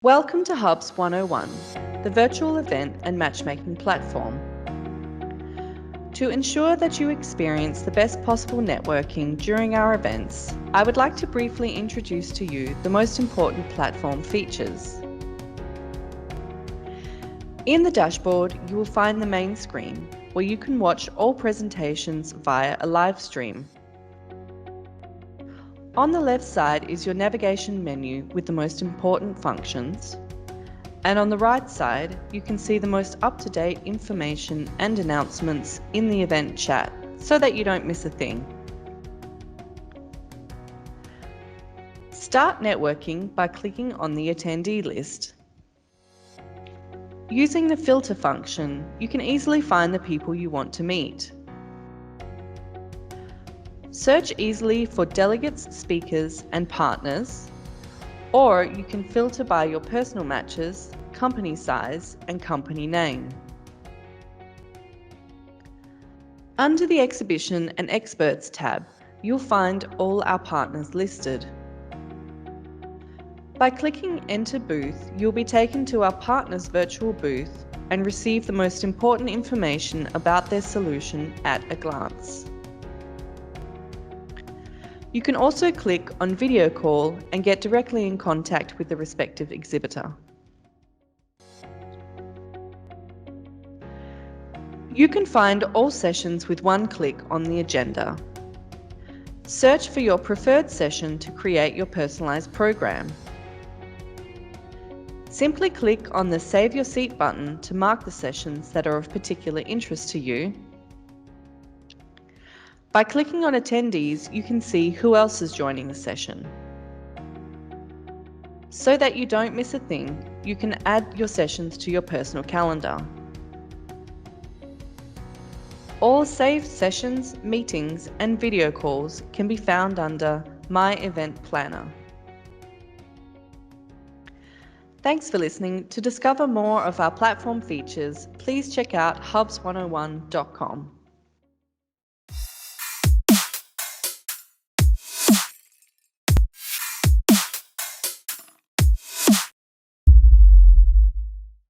Welcome to Hubs 101, the virtual event and matchmaking platform. To ensure that you experience the best possible networking during our events, I would like to briefly introduce to you the most important platform features. In the dashboard, you will find the main screen, where you can watch all presentations via a live stream. On the left side is your navigation menu with the most important functions, and on the right side you can see the most up-to-date information and announcements in the event chat so that you don't miss a thing. Start networking by clicking on the attendee list. Using the filter function, you can easily find the people you want to meet. Search easily for delegates, speakers, and partners, or you can filter by your personal matches, company size, and company name. Under the Exhibition and Experts tab, you'll find all our partners listed. By clicking Enter Booth, you'll be taken to our partners' virtual booth and receive the most important information about their solution at a glance. You can also click on Video Call and get directly in contact with the respective exhibitor. You can find all sessions with one click on the agenda. Search for your preferred session to create your personalised program. Simply click on the Save Your Seat button to mark the sessions that are of particular interest to you. By clicking on attendees, you can see who else is joining the session. So that you don't miss a thing, you can add your sessions to your personal calendar. All saved sessions, meetings, and video calls can be found under My Event Planner. Thanks for listening. To discover more of our platform features, please check out hubs101.com.